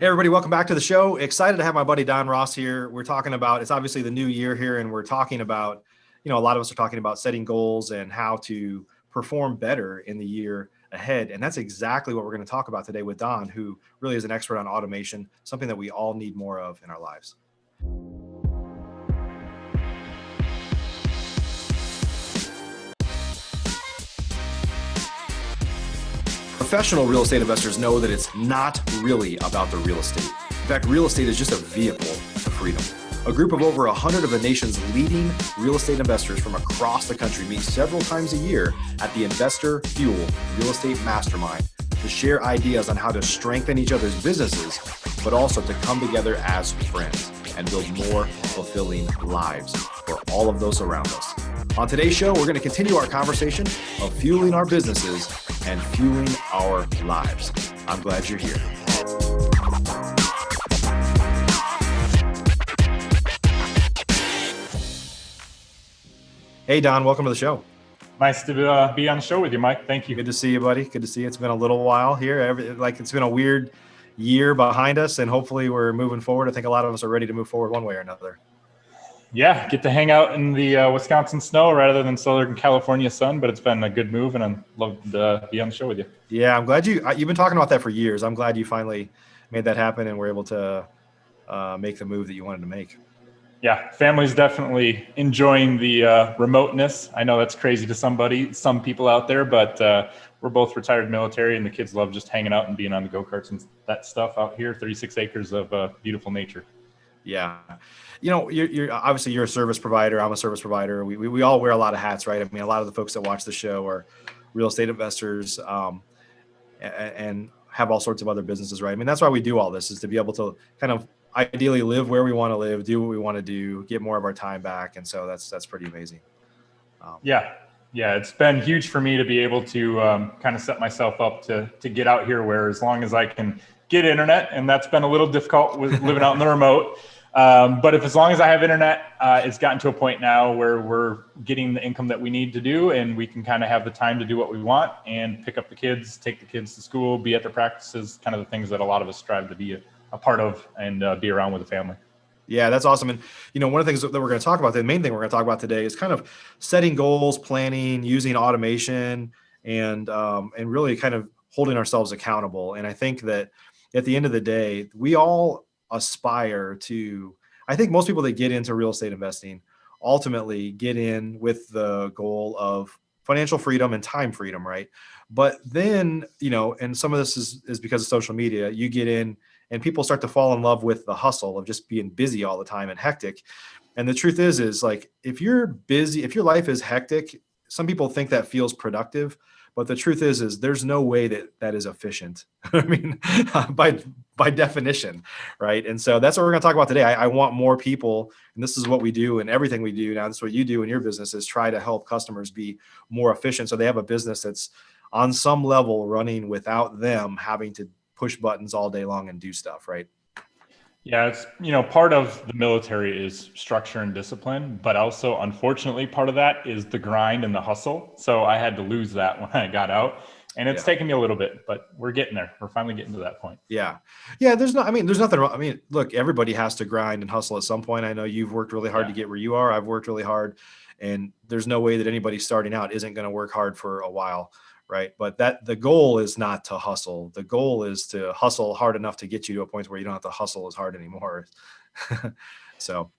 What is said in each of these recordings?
Hey everybody, welcome back to the show. Excited to have my buddy Don Ross here. We're talking about, it's obviously the new year here, and we're talking about, a lot of us are talking about setting goals and how to perform better in the year ahead. And that's exactly what we're going to talk about today with Don, who really is an expert on automation, something that we all need more of in our lives. Professional real estate investors know that it's not really about the real estate. In fact, real estate is just a vehicle to freedom. A group of over 100 of the nation's leading real estate investors from across the country meet several times a year at the Investor Fuel Real Estate Mastermind to share ideas on how to strengthen each other's businesses, but also to come together as friends and build more fulfilling lives for all of those around us. On today's show, we're going to continue our conversation of fueling our businesses and fueling our lives. I'm glad you're here. Hey, Don, welcome to the show. Nice to be on the show with you, Mike. Thank you. Good to see you, buddy. Good to see you. It's been a little while here. It's been a weird year behind us, and hopefully we're moving forward. I think a lot of us are ready to move forward one way or another. Yeah, get to hang out in the Wisconsin snow rather than Southern California sun, but it's been a good move, and I'd love to be on the show with you. Yeah, I'm glad you've been talking about that for years. I'm glad you finally made that happen and were able to make the move that you wanted to make. Yeah, family's definitely enjoying the remoteness. I know that's crazy to some people out there, but we're both retired military, and the kids love just hanging out and being on the go-karts and that stuff out here, 36 acres of beautiful nature. Yeah. You're obviously you're a service provider. I'm a service provider. We all wear a lot of hats, right? I mean, a lot of the folks that watch the show are real estate investors and have all sorts of other businesses, right? I mean, that's why we do all this, is to be able to kind of ideally live where we want to live, do what we want to do, get more of our time back. And so that's pretty amazing. Yeah, it's been huge for me to be able to kind of set myself up to get out here where as long as I can get internet, and that's been a little difficult with living out in the remote. But as long as I have internet, it's gotten to a point now where we're getting the income that we need to do, and we can kind of have the time to do what we want and pick up the kids, take the kids to school, be at their practices, kind of the things that a lot of us strive to be a part of and be around with the family. Yeah, that's awesome. And, one of the things that we're going to talk about, the main thing we're going to talk about today is kind of setting goals, planning, using automation, and really kind of holding ourselves accountable. And I think that at the end of the day, we all aspire to, I think most people that get into real estate investing ultimately get in with the goal of financial freedom and time freedom, right? But then, and some of this is because of social media, you get in and people start to fall in love with the hustle of just being busy all the time and hectic. And the truth is like, if you're busy, if your life is hectic, some people think that feels productive, but the truth is there's no way that is efficient. I mean, by definition, right? And so that's what we're going to talk about today. I want more people, and this is what we do and everything we do now. This is what you do in your business, is try to help customers be more efficient, so they have a business that's on some level running without them having to push buttons all day long and do stuff, right? Yeah, it's, part of the military is structure and discipline, but also, unfortunately, part of that is the grind and the hustle. So I had to lose that when I got out, and it's taken me a little bit, but we're getting there. We're finally getting to that point. Yeah. There's nothing wrong. I mean, look, everybody has to grind and hustle at some point. I know you've worked really hard to get where you are. I've worked really hard, and there's no way that anybody starting out isn't going to work hard for a while. Right. But the goal is not to hustle. The goal is to hustle hard enough to get you to a point where you don't have to hustle as hard anymore. So,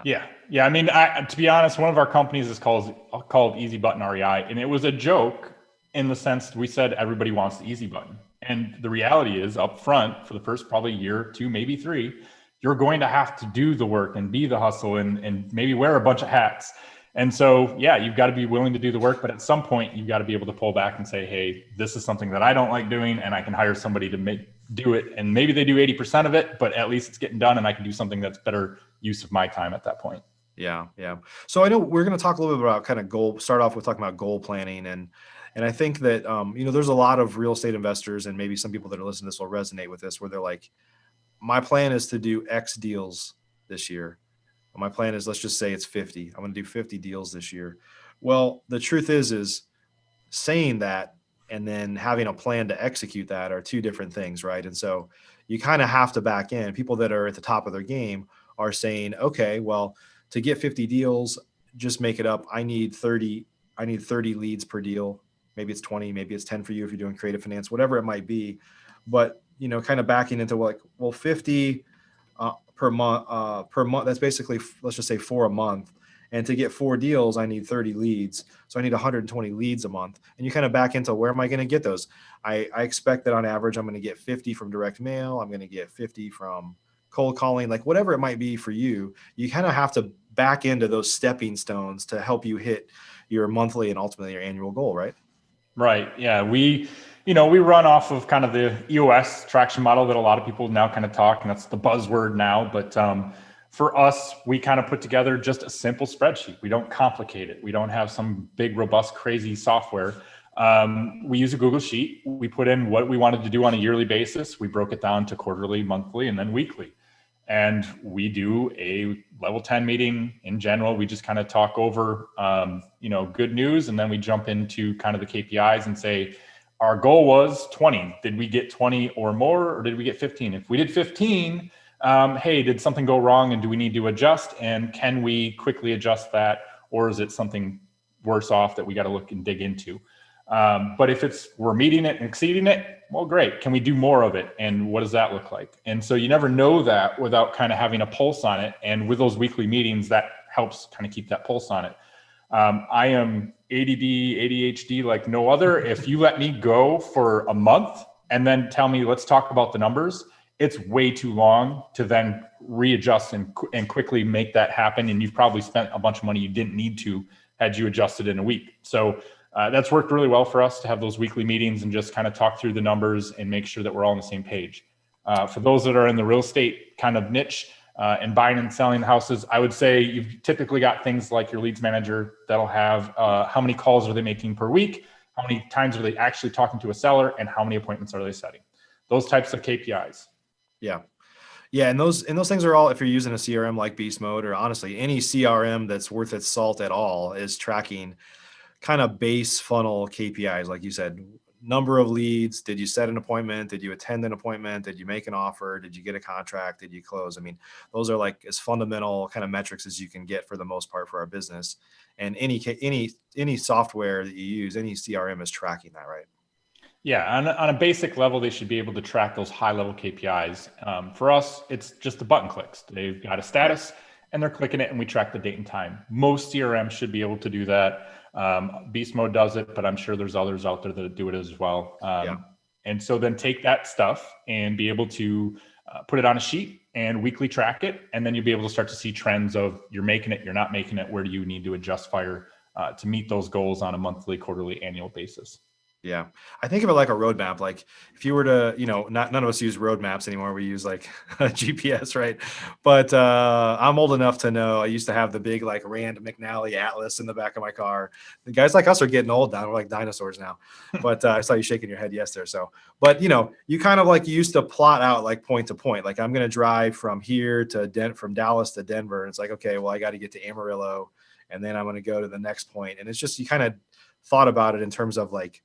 yeah. I mean, to be honest, one of our companies is called Easy Button REI, and it was a joke in the sense that we said everybody wants the easy button. And the reality is, up front, for the first probably year, 2, maybe 3, you're going to have to do the work and be the hustle and maybe wear a bunch of hats. And so, you've got to be willing to do the work, but at some point you've got to be able to pull back and say, hey, this is something that I don't like doing, and I can hire somebody to do it. And maybe they do 80% of it, but at least it's getting done, and I can do something that's better use of my time at that point. Yeah. So I know we're going to talk a little bit about kind of start off with talking about goal planning. And I think that, there's a lot of real estate investors, and maybe some people that are listening to this will resonate with this, where they're like, my plan is to do X deals this year. My plan is, let's just say it's 50. I'm going to do 50 deals this year. Well, the truth is saying that and then having a plan to execute that are two different things, right? And so you kind of have to back in. People that are at the top of their game are saying, okay, well, to get 50 deals, just make it up. I need 30 leads per deal. Maybe it's 20, maybe it's 10 for you if you're doing creative finance, whatever it might be. But, kind of backing into like, well, 50 per month, that's basically, let's just say 4 a month. And to get 4 deals, I need 30 leads. So I need 120 leads a month. And you kind of back into, where am I going to get those? I expect that on average, I'm going to get 50 from direct mail. I'm going to get 50 from cold calling, like whatever it might be for you. You kind of have to back into those stepping stones to help you hit your monthly and ultimately your annual goal, right? Right. Yeah. We run off of kind of the EOS traction model that a lot of people now kind of talk, and that's the buzzword now. But for us, we kind of put together just a simple spreadsheet. We don't complicate it. We don't have some big, robust, crazy software. We use a Google Sheet. We put in what we wanted to do on a yearly basis. We broke it down to quarterly, monthly, and then weekly. And we do a level 10 meeting in general. We just kind of talk over, good news. And then we jump into kind of the KPIs and say, our goal was 20. Did we get 20 or more, or did we get 15? If we did 15, hey, did something go wrong and do we need to adjust? And can we quickly adjust that? Or is it something worse off that we got to look and dig into? But if we're meeting it and exceeding it, well, great. Can we do more of it? And what does that look like? And so you never know that without kind of having a pulse on it. And with those weekly meetings, that helps kind of keep that pulse on it. I am ADD, ADHD like no other. If you let me go for a month and then tell me, let's talk about the numbers, it's way too long to then readjust and quickly make that happen. And you've probably spent a bunch of money you didn't need to had you adjusted in a week. So that's worked really well for us to have those weekly meetings and just kind of talk through the numbers and make sure that we're all on the same page. For those that are in the real estate kind of niche and buying and selling houses, I would say you've typically got things like your leads manager that'll have how many calls are they making per week, how many times are they actually talking to a seller, and how many appointments are they setting. Those types of KPIs. Yeah. Yeah, and those things are all, if you're using a CRM like Beast Mode, or honestly any CRM that's worth its salt at all, is tracking kind of base funnel KPIs. Like you said, number of leads. Did you set an appointment? Did you attend an appointment? Did you make an offer? Did you get a contract? Did you close? I mean, those are like as fundamental kind of metrics as you can get for the most part for our business. And any software that you use, any CRM is tracking that, right? Yeah, on a basic level, they should be able to track those high level KPIs. For us, it's just the button clicks. They've got a status and they're clicking it, and we track the date and time. Most CRM should be able to do that. Beast Mode does it, but I'm sure there's others out there that do it as well. And so then take that stuff and be able to put it on a sheet and weekly track it. And then you'll be able to start to see trends of you're making it, you're not making it, where do you need to adjust fire to meet those goals on a monthly, quarterly, annual basis. Yeah. I think of it like a roadmap. Like if you were to, none of us use roadmaps anymore. We use like a GPS, right? But I'm old enough to know I used to have the big like Rand McNally Atlas in the back of my car. The guys like us are getting old now. We're like dinosaurs now. But I saw you shaking your head yes there. So, but you kind of like you used to plot out like point to point. Like I'm going to drive from here to from Dallas to Denver. And it's like, okay, well, I got to get to Amarillo, and then I'm going to go to the next point. And it's just, you kind of thought about it in terms of like,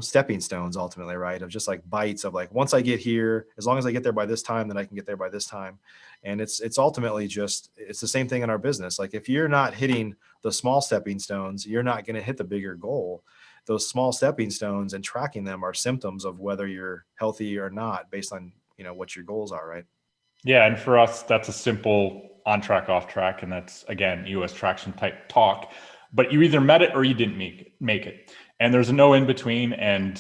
stepping stones ultimately, right? Of just like bites of like, once I get here, as long as I get there by this time, then I can get there by this time. And it's ultimately just, it's the same thing in our business. Like if you're not hitting the small stepping stones, you're not going to hit the bigger goal. Those small stepping stones and tracking them are symptoms of whether you're healthy or not based on, what your goals are, right? Yeah. And for us, that's a simple on track, off track. And that's, again, US traction type talk, but you either met it or you didn't make it. And there's no in between. And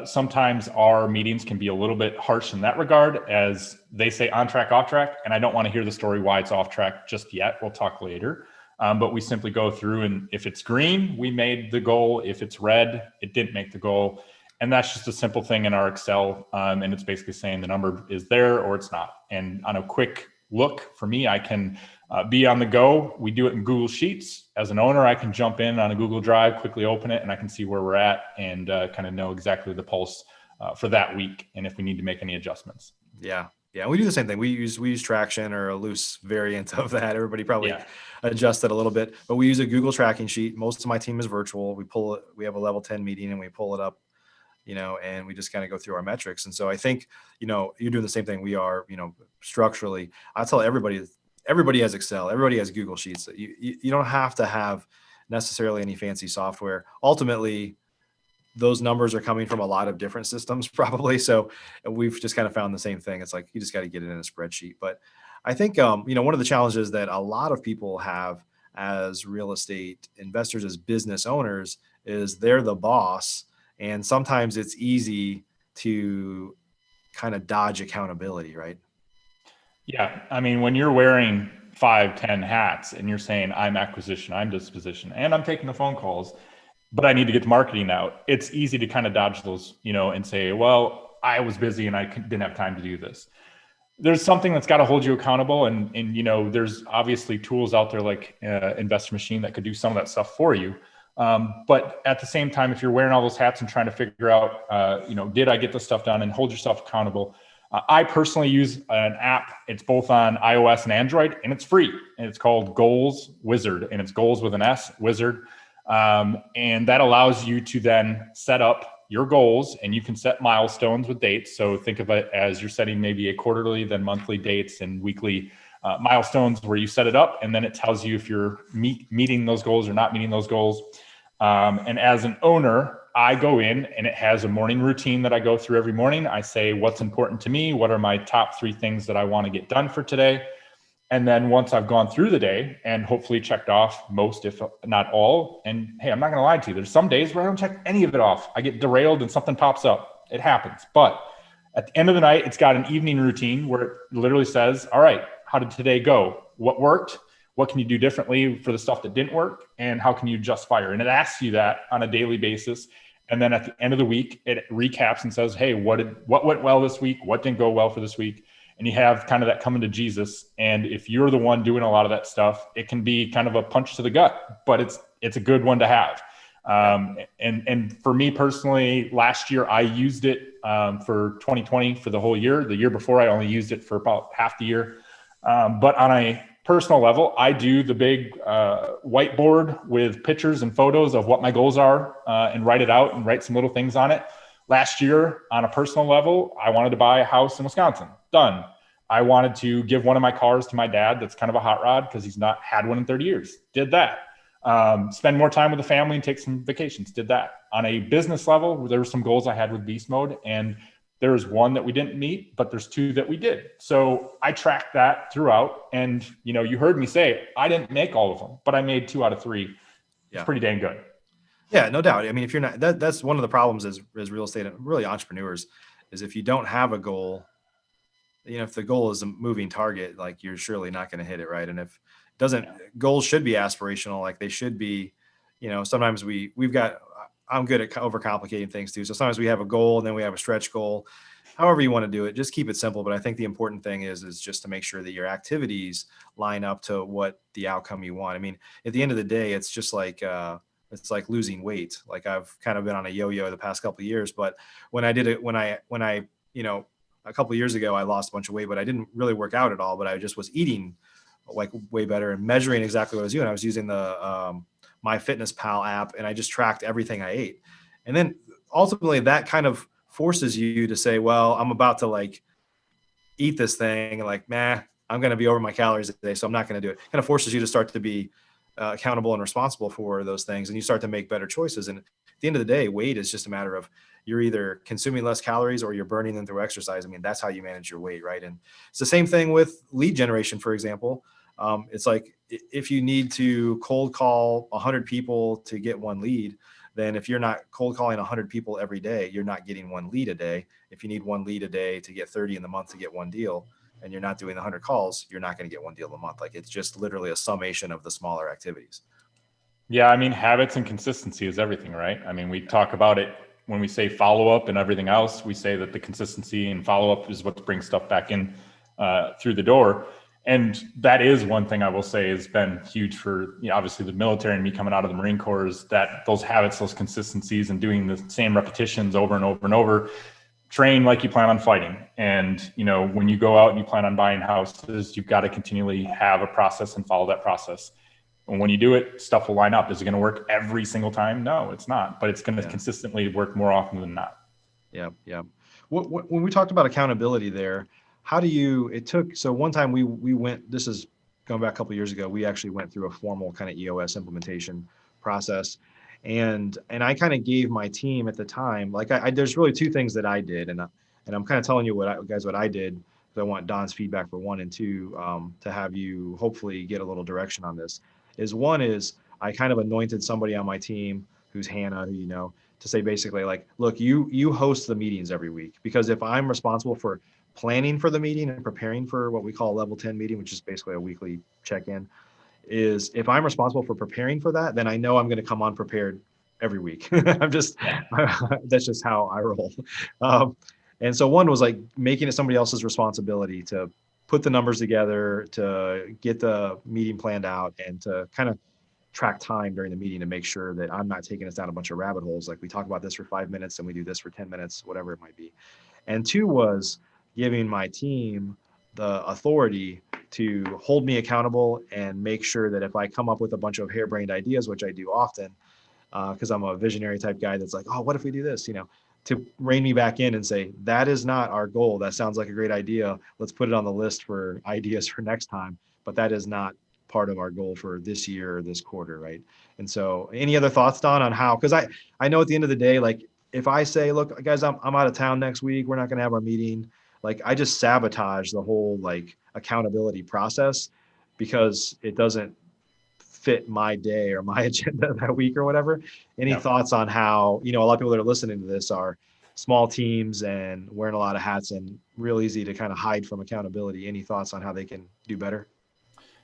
sometimes our meetings can be a little bit harsh in that regard, as they say on track, off track. And I don't want to hear the story why it's off track just yet. We'll talk later. But we simply go through, and if it's green, we made the goal. If it's red, it didn't make the goal. And that's just a simple thing in our Excel. And it's basically saying the number is there or it's not. And on a quick look for me, I can be on the go. We do it in Google Sheets. As an owner, I can jump in on a Google Drive, quickly open it, and I can see where we're at and kind of know exactly the pulse for that week and if we need to make any adjustments. Yeah. Yeah. We do the same thing. We use Traction, or a loose variant of that. Everybody probably adjusts it a little bit, but we use a Google tracking sheet. Most of my team is virtual. We have a level 10 meeting and we pull it up and we just kind of go through our metrics. And so I think, you're doing the same thing we are, structurally. I tell everybody has Excel, everybody has Google Sheets. You don't have to have necessarily any fancy software. Ultimately, those numbers are coming from a lot of different systems probably. So we've just kind of found the same thing. It's like, you just got to get it in a spreadsheet. But I think, one of the challenges that a lot of people have as real estate investors, as business owners, is they're the boss. And sometimes it's easy to kind of dodge accountability, right? Yeah. I mean, when you're wearing 5, 10 hats and you're saying, I'm acquisition, I'm disposition, and I'm taking the phone calls, but I need to get the marketing out, it's easy to kind of dodge those, and say, well, I was busy and I didn't have time to do this. There's something that's got to hold you accountable. And there's obviously tools out there like Investor Machine that could do some of that stuff for you. But at the same time, if you're wearing all those hats and trying to figure out, did I get this stuff done, and hold yourself accountable. I personally use an app. It's both on iOS and Android, and it's free. And it's called Goals Wizard, and it's Goals with an S, Wizard. And that allows you to then set up your goals, and you can set milestones with dates. So think of it as you're setting maybe a quarterly, then monthly dates, and weekly milestones where you set it up, and then it tells you if you're meeting those goals or not meeting those goals. And as an owner, I go in and it has a morning routine that I go through every morning. I say what's important to me, what are my top 3 things that I want to get done for today. And then once I've gone through the day and hopefully checked off most, if not all, and hey, I'm not going to lie to you, there's some days where I don't check any of it off. I get derailed and something pops up. It happens. But at the end of the night, it's got an evening routine where it literally says, all right, how did today go? What worked? What can you do differently for the stuff that didn't work? And how can you just fire? And it asks you that on a daily basis. And then at the end of the week, it recaps and says, hey, what went well this week? What didn't go well for this week? And you have kind of that coming to Jesus. And if you're the one doing a lot of that stuff, it can be kind of a punch to the gut, but it's a good one to have. And for me personally, last year I used it for 2020 for the whole year. The year before I only used it for about half the year. But on a personal level, I do the big whiteboard with pictures and photos of what my goals are and write it out and write some little things on it. Last year, on a personal level, I wanted to buy a house in Wisconsin. Done. I wanted to give one of my cars to my dad. That's kind of a hot rod because he's not had one in 30 years. Did that. Spend more time with the family and take some vacations. Did that. On a business level, there were some goals I had with Beast Mode, and there's one that we didn't meet, but there's 2 that we did. So I tracked that throughout. And, you heard me say, I didn't make all of them, but I made 2 out of 3. It's pretty dang good. Yeah, no doubt. I mean, if you're not, that's one of the problems as real estate and really entrepreneurs is if you don't have a goal, if the goal is a moving target, like you're surely not going to hit it. Right. And if it doesn't, goals should be aspirational. Like they should be, sometimes I'm good at overcomplicating things too. So sometimes we have a goal and then we have a stretch goal, however you want to do it, just keep it simple. But I think the important thing is just to make sure that your activities line up to what the outcome you want. I mean, at the end of the day, it's just like, it's like losing weight. Like I've kind of been on a yo-yo the past couple of years, but when I did it, when I, a couple of years ago, I lost a bunch of weight, but I didn't really work out at all, but I just was eating like way better and measuring exactly what I was doing. I was using the, MyFitnessPal app, and I just tracked everything I ate. And then ultimately that kind of forces you to say, well, I'm about to like eat this thing. Like, I'm going to be over my calories today, so I'm not going to do it. Kind of forces you to start to be accountable and responsible for those things. And you start to make better choices. And at the end of the day, weight is just a matter of you're either consuming less calories or you're burning them through exercise. I mean, that's how you manage your weight, right? And it's the same thing with lead generation, for example. It's like if you need to cold call 100 people to get 1 lead, then if you're not cold calling 100 people every day, you're not getting 1 lead a day. If you need 1 lead a day to get 30 in the month to get 1 deal, and you're not doing the 100 calls, you're not going to get 1 deal a month. Like it's just literally a summation of the smaller activities. Yeah, I mean, habits and consistency is everything, right? I mean, we talk about it when we say follow-up and everything else. We say that the consistency and follow-up is what brings stuff back in through the door. And that is one thing I will say has been huge for, obviously the military and me coming out of the Marine Corps, is that those habits, those consistencies, and doing the same repetitions over and over and over. Train like you plan on fighting. And, when you go out and you plan on buying houses, you've got to continually have a process and follow that process. And when you do it, stuff will line up. Is it going to work every single time? No, it's not, but it's going to consistently work more often than not. Yeah. Yeah. When we talked about accountability there, how do you, so one time we went, this is going back a couple of years ago, we actually went through a formal kind of EOS implementation process. And I kind of gave my team at the time, like there's really two things that I did. And I'm kind of telling you what I did, because I want Don's feedback for one, and two, to have you hopefully get a little direction on this. Is one is I kind of anointed somebody on my team who's Hannah, who you know, to say basically like, look, you host the meetings every week, because if I'm responsible for planning for the meeting and preparing for what we call a level 10 meeting, which is basically a weekly check-in, is if I'm responsible for preparing for that, then I know I'm going to come unprepared every week. I'm just, that's just how I roll. And so one was like making it somebody else's responsibility to put the numbers together, to get the meeting planned out, and to kind of track time during the meeting to make sure that I'm not taking us down a bunch of rabbit holes. Like we talk about this for 5 minutes and we do this for 10 minutes, whatever it might be. And two was giving my team the authority to hold me accountable and make sure that if I come up with a bunch of harebrained ideas, which I do often, because I'm a visionary type guy that's like, oh, what if we do this? You know, to rein me back in and say, that is not our goal. That sounds like a great idea. Let's put it on the list for ideas for next time. But that is not part of our goal for this year or this quarter, right? And so, any other thoughts, Don, on how? Because I know at the end of the day, like if I say, look, guys, I'm out of town next week, we're not going to have our meeting. Like I just sabotage the whole like accountability process, because it doesn't fit my day or my agenda that week or whatever. Any Yeah. thoughts on how, you know, a lot of people that are listening to this are small teams and wearing a lot of hats and real easy to kind of hide from accountability? Any thoughts on how they can do better?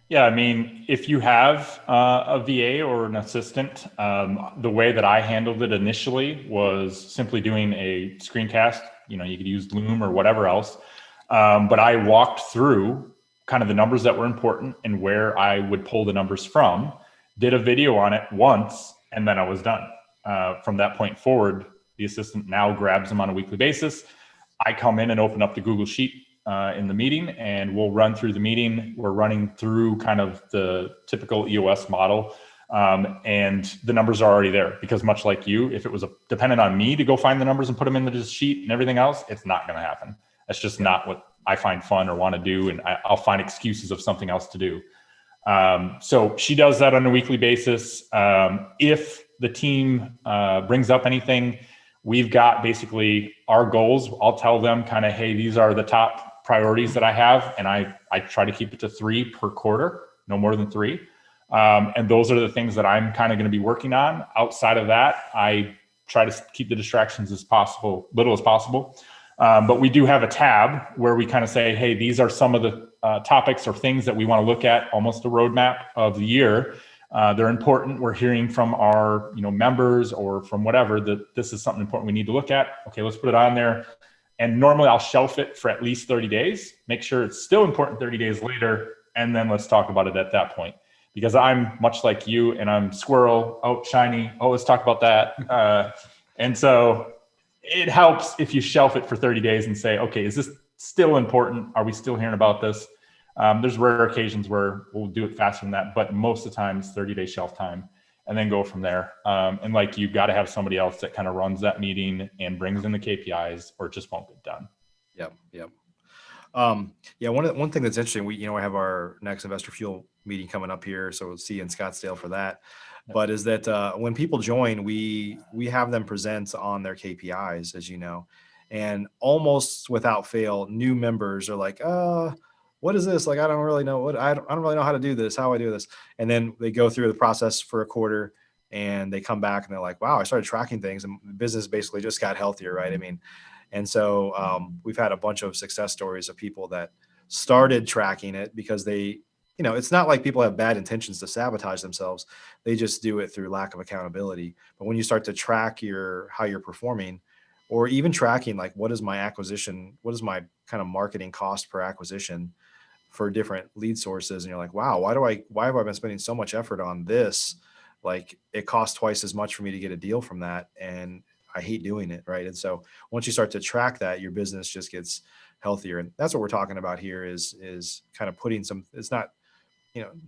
Yeah, I mean, if you have a VA or an assistant, the way that I handled it initially was simply doing a screencast. You know, you could use Loom or whatever else, but I walked through kind of the numbers that were important and where I would pull the numbers from. Did a video on it once, and then I was done. From that point forward, the assistant now grabs them on a weekly basis. I come in and open up the Google Sheet in the meeting, and we'll run through the meeting. We're running through kind of the typical EOS model, and the numbers are already there, because much like you, if it was dependent on me to go find the numbers and put them into the sheet and everything else, it's not going to happen. That's just not what I find fun or want to do, and I'll find excuses of something else to do. So she does that on a weekly basis. If the team brings up anything, we've got basically our goals. I'll tell them kind of, hey, these are the top priorities that I have. And I try to keep it to 3 per quarter, no more than 3. And those are the things that I'm kind of going to be working on. Outside of that, I try to keep the distractions as possible, little as possible. But we do have a tab where we kind of say, hey, these are some of the topics or things that we want to look at, almost a roadmap of the year. They're important. We're hearing from our members or from whatever that this is something important we need to look at. Okay, let's put it on there. And normally I'll shelf it for at least 30 days, make sure it's still important 30 days later, and then let's talk about it at that point. Because I'm much like you, and I'm squirrel, oh, shiny, oh, let's talk about that. And so it helps if you shelf it for 30 days and say, okay, is this still important? Are we still hearing about this? There's rare occasions where we'll do it faster than that, but most of the time it's 30-day shelf time, and then go from there. And like, you've got to have somebody else that kind of runs that meeting and brings in the KPIs, or it just won't get done. Yep. Yep. Yeah. One thing that's interesting, we have our next Investor Fuel meeting coming up here, so we'll see you in Scottsdale for that. But is that when people join, we have them present on their KPIs, as you know, and almost without fail, new members are like, what is this? Like, I don't really know I don't really know how to do this, how I do this. And then they go through the process for a quarter, and they come back and they're like, wow, I started tracking things, and the business basically just got healthier, right? I mean, and so we've had a bunch of success stories of people that started tracking it because it's not like people have bad intentions to sabotage themselves. They just do it through lack of accountability. But when you start to track how you're performing, or even tracking, like, what is my kind of marketing cost per acquisition for different lead sources, and you're like, wow, why have I been spending so much effort on this? Like, it costs twice as much for me to get a deal from that, and I hate doing it, right? And so once you start to track that, your business just gets healthier. And that's what we're talking about here is kind of putting it's not,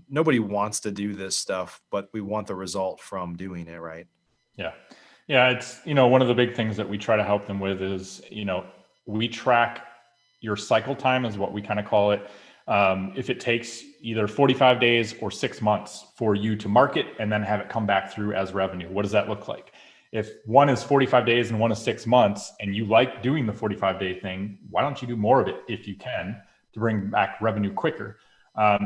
nobody wants to do this stuff, but we want the result from doing it, right? Yeah. Yeah, it's, one of the big things that we try to help them with is, we track your cycle time is what we kind of call it. If it takes either 45 days or 6 months for you to market and then have it come back through as revenue, what does that look like? If one is 45 days and one is 6 months and you like doing the 45-day thing, why don't you do more of it if you can to bring back revenue quicker?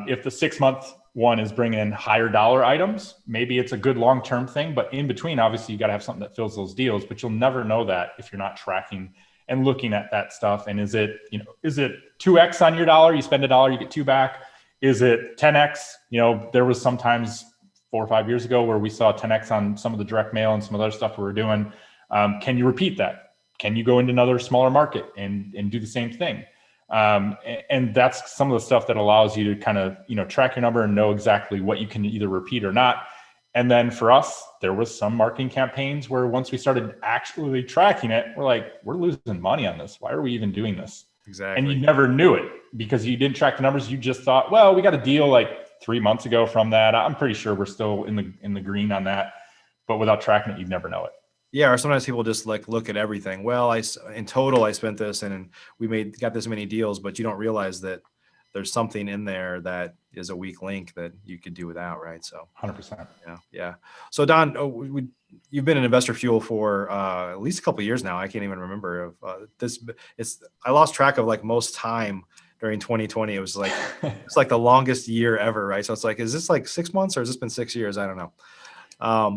If the 6-month one is bringing in higher dollar items, maybe it's a good long-term thing, but in between, obviously you got to have something that fills those deals, but you'll never know that if you're not tracking and looking at that stuff. And is it 2X on your dollar? You spend $1, you get 2 back. Is it 10X? There was sometimes 4 or 5 years ago where we saw 10X on some of the direct mail and some of the other stuff we were doing. Can you repeat that? Can you go into another smaller market and do the same thing? And that's some of the stuff that allows you to kind of, track your number and know exactly what you can either repeat or not. And then for us, there was some marketing campaigns where once we started actually tracking it, we're like, we're losing money on this. Why are we even doing this? Exactly. And you never knew it because you didn't track the numbers. You just thought, well, we got a deal like 3 months ago from that. I'm pretty sure we're still in the green on that, but without tracking it, you'd never know it. Yeah, or sometimes people just like look at everything. Well, in total I spent this and we got this many deals, but you don't realize that there's something in there that is a weak link that you could do without, right? So 100%. Yeah. So Don, you've been in Investor Fuel for at least a couple of years now. I can't even remember this. I lost track of like most time during 2020. It was like it's like the longest year ever, right? So it's like, is this like 6 months or has this been 6 years? I don't know.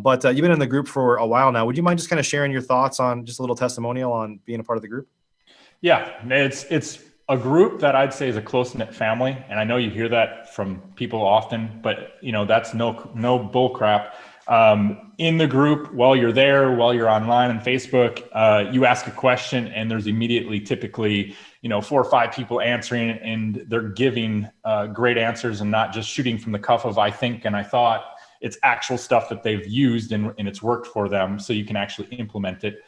But you've been in the group for a while now. Would you mind just kind of sharing your thoughts on just a little testimonial on being a part of the group? Yeah, it's a group that I'd say is a close-knit family. And I know you hear that from people often, but that's no bull crap. In the group, while you're there, while you're online on Facebook, you ask a question and there's immediately typically, 4 or 5 people answering and they're giving great answers and not just shooting from the cuff of I think and I thought. It's actual stuff that they've used and it's worked for them, so you can actually implement it.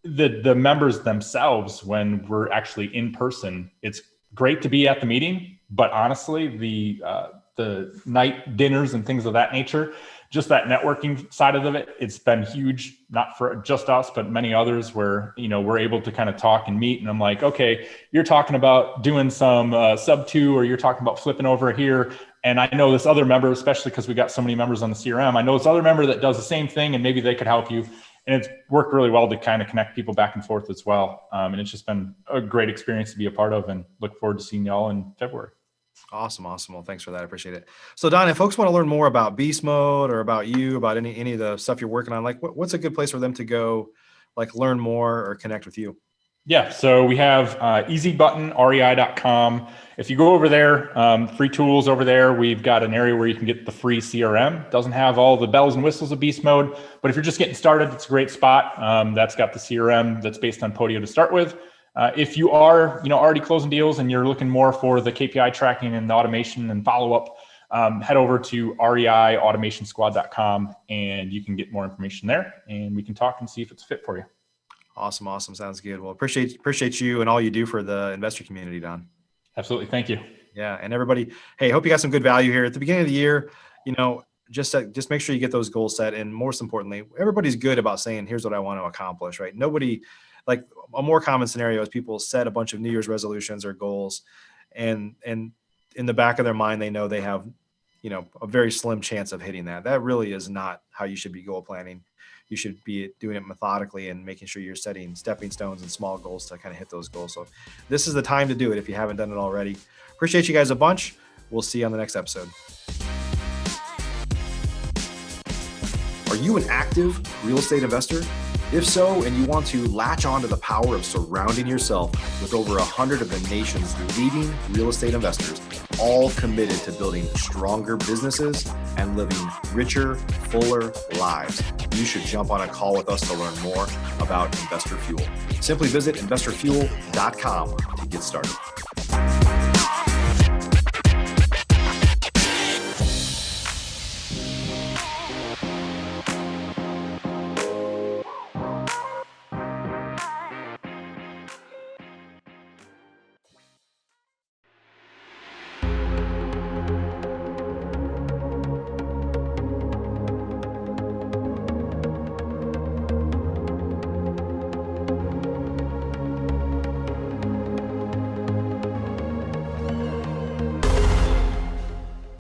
The members themselves, when we're actually in person, it's great to be at the meeting, but honestly, the night dinners and things of that nature, just that networking side of it, it's been huge, not for just us, but many others where, we're able to kind of talk and meet. And I'm like, okay, you're talking about doing some sub 2, or you're talking about flipping over here. And I know this other member, especially because we got so many members on the CRM, I know this other member that does the same thing and maybe they could help you. And it's worked really well to kind of connect people back and forth as well. And it's just been a great experience to be a part of, and look forward to seeing y'all in February. Awesome. Well, thanks for that. I appreciate it. So Don, if folks want to learn more about Beast Mode or about you, about any of the stuff you're working on, like what's a good place for them to go, like learn more or connect with you? Yeah, so we have easybuttonrei.com. If you go over there, free tools over there, we've got an area where you can get the free CRM. Doesn't have all the bells and whistles of Beast Mode, but if you're just getting started, it's a great spot. That's got the CRM that's based on Podio to start with. If you are, already closing deals and you're looking more for the KPI tracking and the automation and follow-up, head over to reiautomationsquad.com and you can get more information there, and we can talk and see if it's fit for you. Awesome. Sounds good. Well, appreciate you and all you do for the investor community, Don. Absolutely. Thank you. Yeah. And everybody, hey, hope you got some good value here at the beginning of the year. Just make sure you get those goals set. And most importantly, everybody's good about saying, here's what I want to accomplish, right? Nobody, like a more common scenario is people set a bunch of New Year's resolutions or goals and in the back of their mind, they know they have, a very slim chance of hitting that. That really is not how you should be goal planning. You should be doing it methodically and making sure you're setting stepping stones and small goals to kind of hit those goals. So this is the time to do it if you haven't done it already. Appreciate you guys a bunch. We'll see you on the next episode. Are you an active real estate investor? If so, and you want to latch on to the power of surrounding yourself with over 100 of the nation's leading real estate investors, all committed to building stronger businesses and living richer, fuller lives, you should jump on a call with us to learn more about Investor Fuel. Simply visit investorfuel.com to get started.